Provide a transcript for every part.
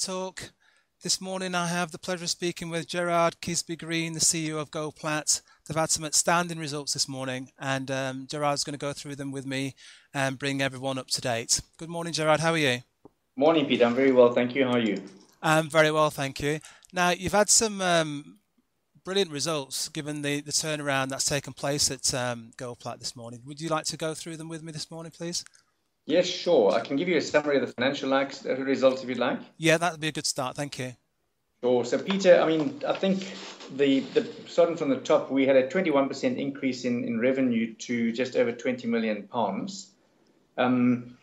Talk. This morning I have the pleasure of speaking with Gerard Kisby-Green, the CEO of Goldplat. They've had some outstanding results this morning, and Gerard's going to go through them with me and bring everyone up to date. Good morning, Gerard. How are you? Morning, Peter. I'm very well, thank you. How are you? I'm very well, thank you. Now, you've had some brilliant results given the turnaround that's taken place at Goldplat this morning. Would you like to go through them with me this morning, please? Yes, sure. I can give you a summary of the financial results if you'd like. Yeah, that would be a good start. Thank you. Sure. So, Peter, I think the starting from the top, we had a 21% increase in revenue to just over £20 million.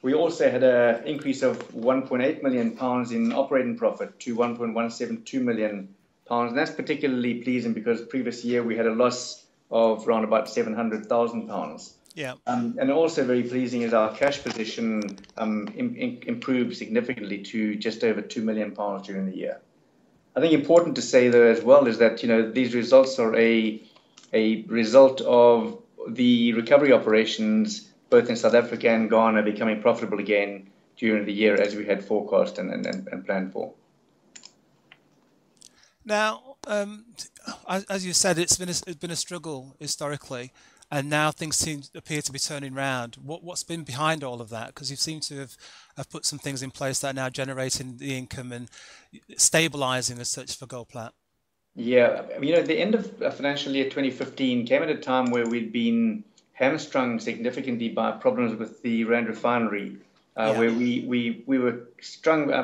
We also had an increase of £1.8 million in operating profit to £1.172 million. And that's particularly pleasing because previous year we had a loss of around about £700,000. Yeah. And also very pleasing is our cash position improved significantly to just over £2 million during the year. I think important to say though as well is that these results are a result of the recovery operations both in South Africa and Ghana becoming profitable again during the year as we had forecast and planned for. Now, as you said, it's been a struggle historically, and now things appear to be turning around. What's been behind all of that? Because you seem to have put some things in place that are now generating the income and stabilising as such for Goldplat. Yeah, the end of financial year 2015 came at a time where we'd been hamstrung significantly by problems with the Rand refinery, where we were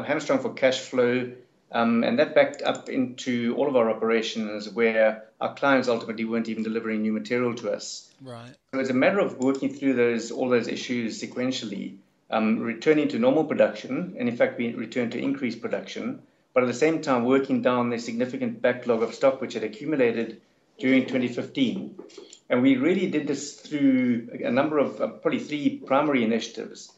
hamstrung for cash flow. And that backed up into all of our operations where our clients ultimately weren't even delivering new material to us. Right. So it's a matter of working through all those issues sequentially, returning to normal production. And in fact, we returned to increased production, but at the same time working down the significant backlog of stock which had accumulated during 2015. And we really did this through a number of probably three primary initiatives.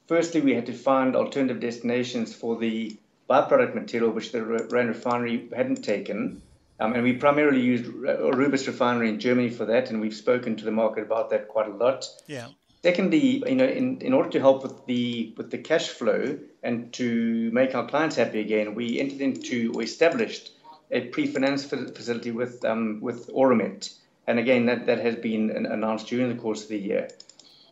Firstly, we had to find alternative destinations for the byproduct material which the Rand refinery hadn't taken, and we primarily used Rubis refinery in Germany for that, and we've spoken to the market about that quite a lot. Yeah. Secondly, in order to help with the cash flow and to make our clients happy again, we established a pre-finance facility with Oramet, and again that has been announced during the course of the year.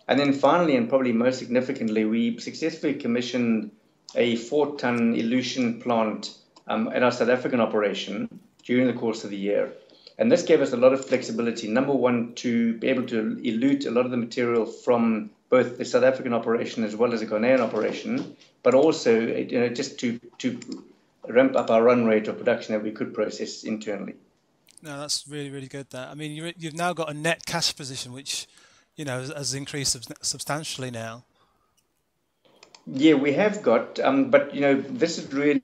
And then finally, and probably most significantly, we successfully commissioned a 4-ton elution plant at our South African operation during the course of the year. And this gave us a lot of flexibility. Number one, to be able to elute a lot of the material from both the South African operation as well as the Ghanaian operation, but also just to ramp up our run rate of production that we could process internally. No, that's really, really good. That, I mean, you've now got a net cash position, which has increased substantially now. Yeah, we have got, but this is really,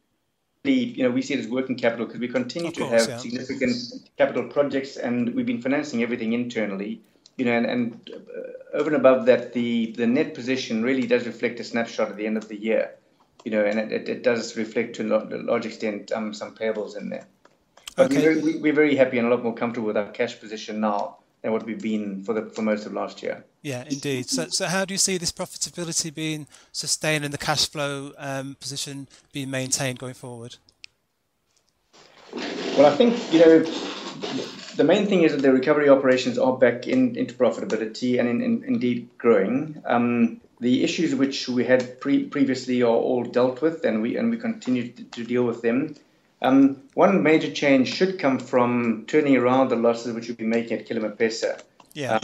we see it as working capital because we continue to have significant capital projects, and we've been financing everything internally. And over and above that, the net position really does reflect a snapshot at the end of the year. And it does reflect to a large extent some payables in there. But we're very happy and a lot more comfortable with our cash position now than what we've been for most of last year. Yeah, indeed. So how do you see this profitability being sustained and the cash flow position being maintained going forward? Well, I think, the main thing is that the recovery operations are back into profitability and indeed growing. The issues which we had previously are all dealt with, and we continue to deal with them. One major change should come from turning around the losses which we've been making at Kilimapesa. Yeah.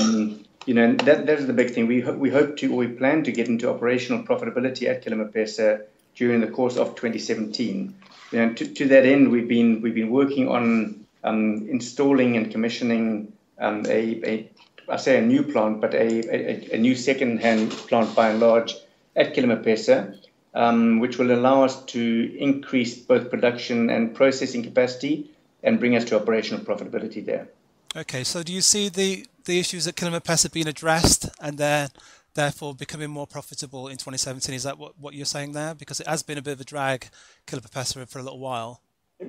That is the big thing. We plan to get into operational profitability at Kilimapesa during the course of 2017. To that end, we've been working on installing and commissioning I say a new plant, but a new second-hand plant by and large at Kilimapesa, which will allow us to increase both production and processing capacity and bring us to operational profitability there. Okay, so do you see the issues at Kilimapesa being addressed and therefore becoming more profitable in 2017? Is that what you're saying there? Because it has been a bit of a drag, Kilimapesa, for a little while.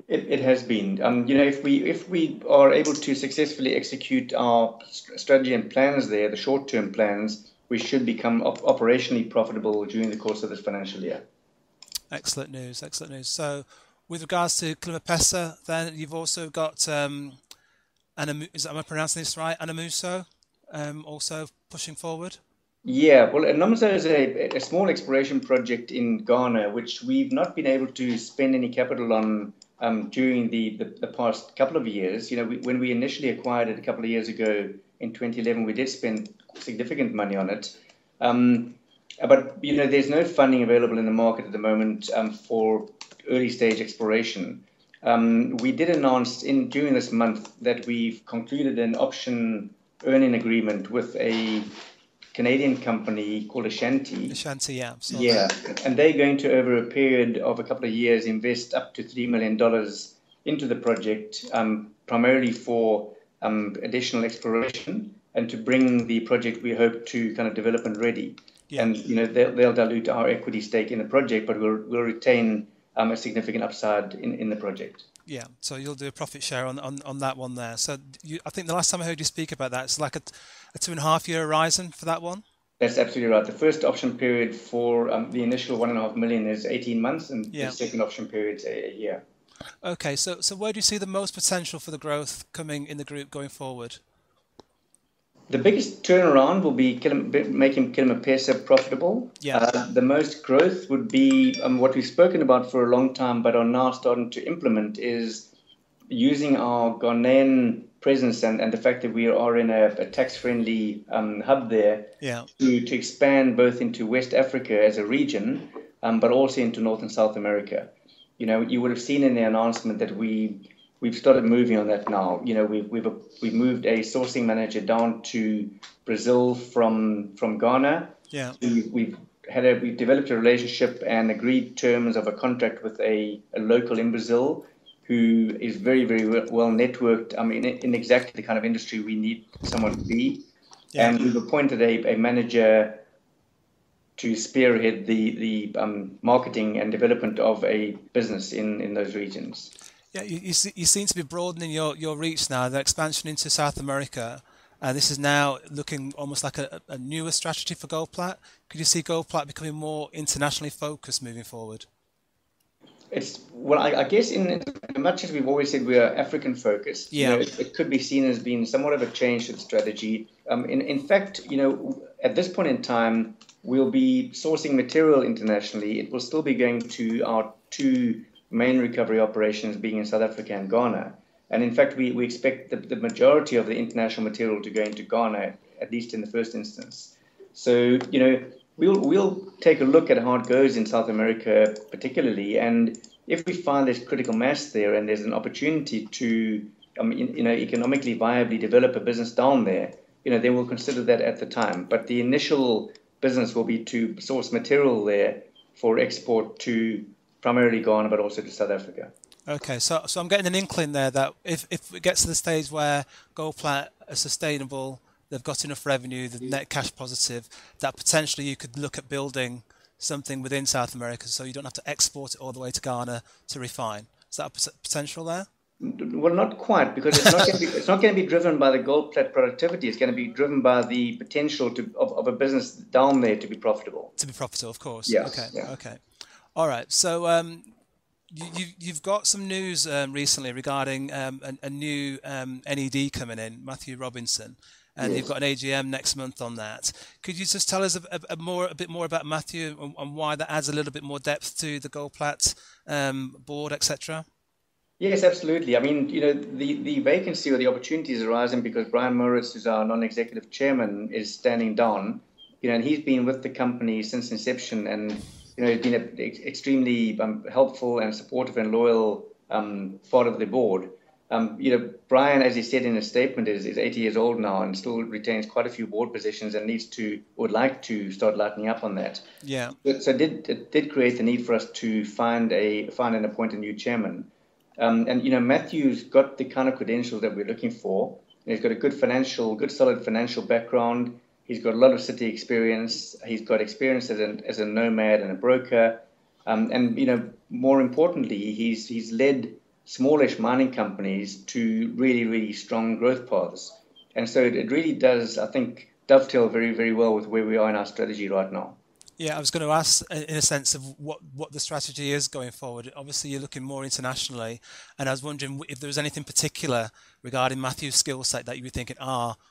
It has been. If we are able to successfully execute our strategy and plans there, the short-term plans, we should become operationally profitable during the course of this financial year. Excellent news. Excellent news. So, with regards to Kilimapesa, then you've also got am I pronouncing this right? Anamuso, also pushing forward. Yeah, well, Nomsa is a small exploration project in Ghana, which we've not been able to spend any capital on during the past couple of years. When we initially acquired it a couple of years ago in 2011, we did spend significant money on it. But there's no funding available in the market at the moment for early stage exploration. We did announce during this month that we've concluded an option earning agreement with a Canadian company called Ashanti. Ashanti, yeah. Yeah, and they're going to, over a period of a couple of years, invest up to $3 million into the project, primarily for additional exploration and to bring the project we hope to kind of develop and ready. Yeah. And they'll dilute our equity stake in the project, but we'll retain a significant upside in the project. Yeah, so you'll do a profit share on that one there. So I think the last time I heard you speak about that, it's like a 2.5 year horizon for that one. That's absolutely right. The first option period for the initial 1.5 million is 18 months, and the second option period is a year. Okay, so where do you see the most potential for the growth coming in the group going forward? The biggest turnaround will be making Kilimapesa profitable. Yeah. The most growth would be what we've spoken about for a long time, but are now starting to implement, is using our Ghanaian presence and the fact that we are in a tax-friendly hub there to expand both into West Africa as a region, but also into North and South America. You would have seen in the announcement that we've started moving on that now. We've moved a sourcing manager down to Brazil from Ghana. Yeah. We've developed a relationship and agreed terms of a contract with a local in Brazil who is very, very well networked. I mean, in exactly the kind of industry we need someone to be. Yeah. And we've appointed a manager to spearhead the marketing and development of a business in those regions. Yeah, you seem to be broadening your reach now, the expansion into South America. This is now looking almost like a newer strategy for Goldplat. Could you see Goldplat becoming more internationally focused moving forward? I guess in much as we've always said we are African focused, it could be seen as being somewhat of a change to the strategy. In fact, at this point in time, we'll be sourcing material internationally. It will still be going to our two main recovery operations being in South Africa and Ghana. And in fact, we expect the majority of the international material to go into Ghana, at least in the first instance. So, we'll take a look at how it goes in South America particularly. And if we find there's critical mass there and there's an opportunity to, economically viably develop a business down there, then we'll consider that at the time. But the initial business will be to source material there for export to primarily Ghana, but also to South Africa. Okay, so I'm getting an inkling there that if it gets to the stage where Goldplat are sustainable, they've got enough revenue, the net cash positive, that potentially you could look at building something within South America so you don't have to export it all the way to Ghana to refine. Is that a potential there? Well, not quite, because it's not going to be driven by the Goldplat productivity. It's going to be driven by the potential of a business down there to be profitable. To be profitable, of course. Yes, Okay. All right. So you've got some news recently regarding a new NED coming in, Matthew Robinson, and you've got an AGM next month on that. Could you just tell us a bit more about Matthew and why that adds a little bit more depth to the Goldplat board, etc.? Yes, absolutely. I mean, the vacancy or the opportunity is arising because Brian Moritz, who's our non-executive chairman, is standing down. And he's been with the company since inception, and he's been an extremely helpful and supportive and loyal part of the board. Brian, as he said in his statement, is 80 years old now and still retains quite a few board positions and would like to start lightening up on that. Yeah. So it did create the need for us to find and appoint a new chairman. Matthew's got the kind of credentials that we're looking for. He's got a good solid financial background. He's got a lot of city experience. He's got experience as a nomad and a broker. More importantly, he's led smallish mining companies to really, really strong growth paths. And so it really does, I think, dovetail very, very well with where we are in our strategy right now. Yeah, I was going to ask in a sense of what the strategy is going forward. Obviously, you're looking more internationally, and I was wondering if there was anything particular regarding Matthew's skill set that you were thinking,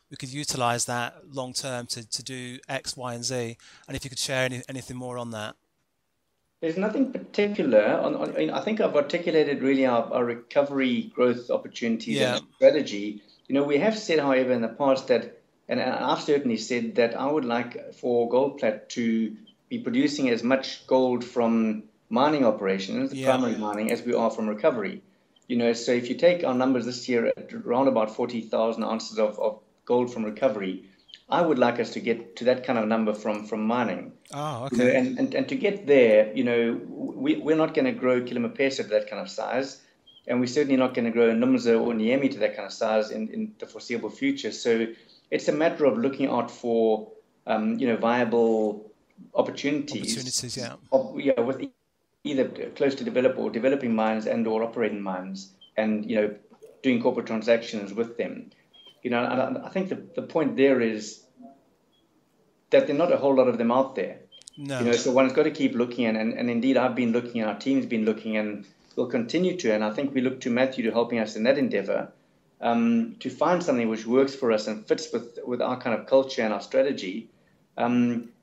we could utilize that long term to do X, Y, and Z, and if you could share anything more on that. There's nothing particular I mean, I think I've articulated really our recovery growth opportunities and Yeah, strategy. We have said, however, in the past that, and I've certainly said that I would like for Goldplat to be producing as much gold from mining operations, the yeah. primary mining, as we are from recovery. So if you take our numbers this year at around about 40,000 ounces of gold from recovery, I would like us to get to that kind of number from mining. Oh, You know, okay. and to get there, we're not going to grow Kilimapesa to that kind of size, and we're certainly not going to grow Numza or Niemi to that kind of size in the foreseeable future. So it's a matter of looking out for, viable Opportunities, opportunities yeah. with either close to develop or developing mines or operating mines, and doing corporate transactions with them. And I think the point there is that there are not a whole lot of them out there. No. So one's got to keep looking, and indeed I've been looking, and our team's been looking, and we'll continue to. And I think we look to Matthew to helping us in that endeavor, to find something which works for us and fits with our kind of culture and our strategy.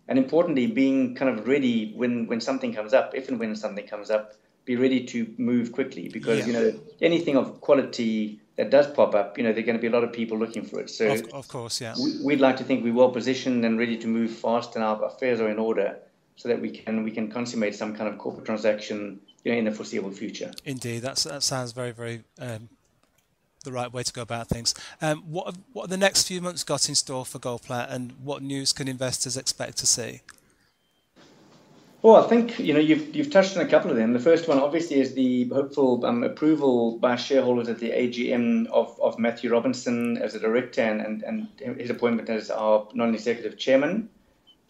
And importantly, being kind of ready when something comes up, if and when something comes up, be ready to move quickly, because Yeah. anything of quality that does pop up, there are going to be a lot of people looking for it. So Of course, yeah. we'd like to think we're well positioned and ready to move fast, and our affairs are in order, so that we can consummate some kind of corporate transaction, in the foreseeable future. Indeed, that sounds very, very the right way to go about things. What are the next few months got in store for Goldplat, and what news can investors expect to see? Well, I think you've touched on a couple of them. The first one, obviously, is the hopeful approval by shareholders at the AGM of Matthew Robinson as a director, and his appointment as our non-executive chairman.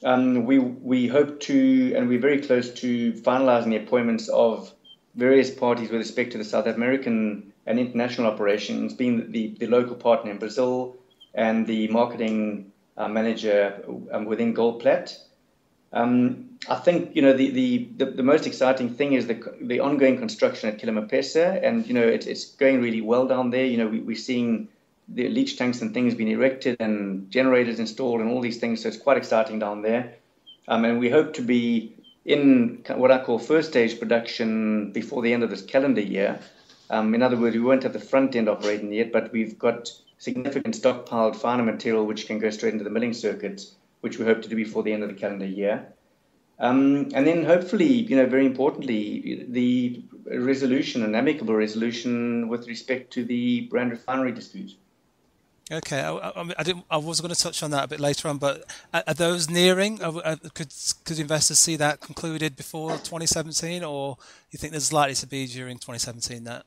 We hope to, and we're very close to finalising the appointments of various parties with respect to the South American and international operations, being the local partner in Brazil and the marketing manager within Goldplat. I think the most exciting thing is the ongoing construction at Kilimapesa, and it's going really well down there. We're seeing the leach tanks and things being erected and generators installed and all these things, so it's quite exciting down there. And we hope to be in what I call first stage production before the end of this calendar year. In other words, we won't have the front end operating yet, but we've got significant stockpiled finer material which can go straight into the milling circuit, which we hope to do before the end of the calendar year. And then hopefully, very importantly, the resolution, an amicable resolution with respect to the Brand Refinery dispute. Okay, I was going to touch on that a bit later on, but are those nearing? Could investors see that concluded before 2017, or you think there's likely to be during 2017 that?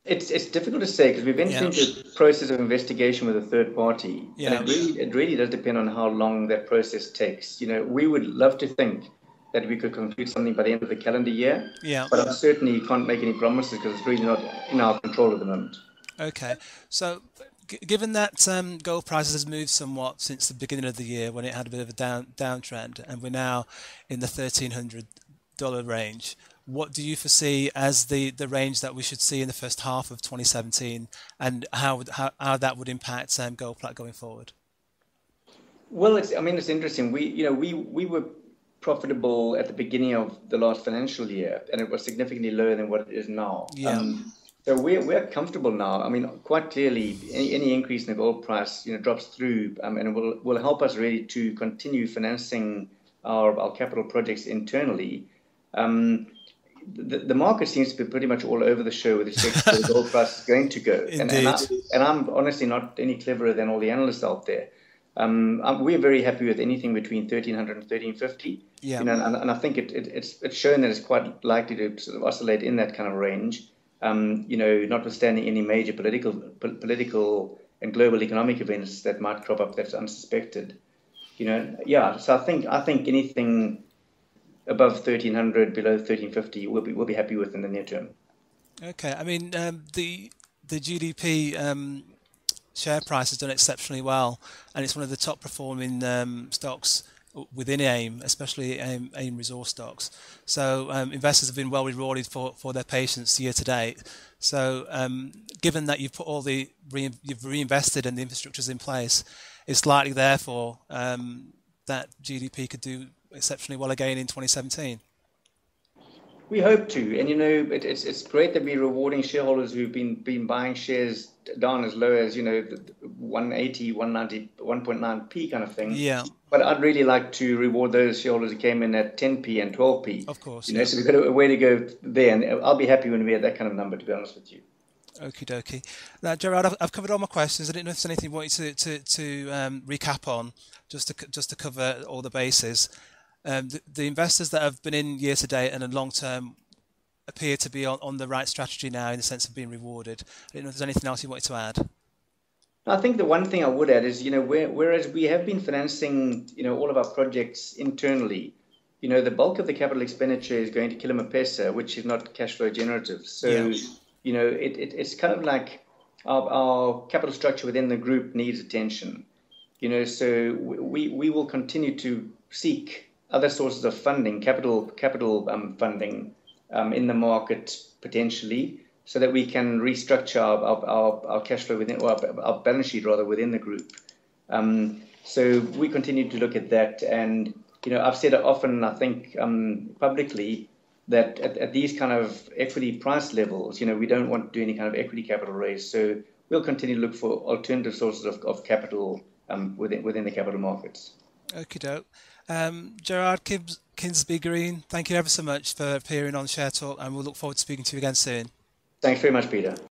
It's difficult to say, because we've entered into a process of investigation with a third party, and it really does depend on how long that process takes. We would love to think that we could conclude something by the end of the calendar year, but I certainly can't make any promises, because it's really not in our control at the moment. Okay, so given that gold prices has moved somewhat since the beginning of the year, when it had a bit of a downtrend, and we're now in the $1,300 range, what do you foresee as the range that we should see in the first half of 2017, and how that would impact Goldplat going forward? Well, it's interesting. We were profitable at the beginning of the last financial year, and it was significantly lower than what it is now. Yeah. So we're comfortable now. Quite clearly, any increase in the gold price, drops through, and will help us really to continue financing our capital projects internally. The market seems to be pretty much all over the show with respect to where the gold price is going to go. And I'm honestly not any cleverer than all the analysts out there. We're very happy with anything between 1,300 and 1,350. Yeah. And I think it's shown that it's quite likely to sort of oscillate in that kind of range. Notwithstanding any major political and global economic events that might crop up that's unsuspected. So I think anything above 1,300, below 1,350, we'll be happy with in the near term. Okay, the GDP share price has done exceptionally well, and it's one of the top performing stocks within AIM, especially AIM resource stocks. So investors have been well rewarded for their patience year to date. So given that you've put you've reinvested and the infrastructure's in place, it's likely therefore that GDP could do exceptionally well again in 2017. We hope to, and it's great that we're rewarding shareholders who've been buying shares down as low as 180, 190, 1.9p kind of thing. Yeah, But I'd really like to reward those shareholders who came in at 10p and 12p. of course. So we've got a way to go there, and I'll be happy when we have that kind of number, to be honest with you. Okie dokie. Now, Gerard, I've covered all my questions. I didn't know if there's anything you wanted to recap on, just to cover all the bases. The investors that have been in year to date and in long term appear to be on the right strategy now in the sense of being rewarded. I didn't know if there's anything else you wanted to add. I think the one thing I would add is, whereas we have been financing, all of our projects internally, the bulk of the capital expenditure is going to Kilimapesa, which is not cash flow generative. So, Yeah. It's kind of like our capital structure within the group needs attention. So we will continue to seek other sources of funding, capital funding in the market potentially, so that we can restructure our cash flow within, or our balance sheet rather, within the group. So we continue to look at that, and I've said it often, I think, publicly, that at these kind of equity price levels, we don't want to do any kind of equity capital raise. So we'll continue to look for alternative sources of capital within the capital markets. Okie doke. Gerard Kinsby Green, thank you ever so much for appearing on Share Talk, and we'll look forward to speaking to you again soon. Thanks very much, Peter.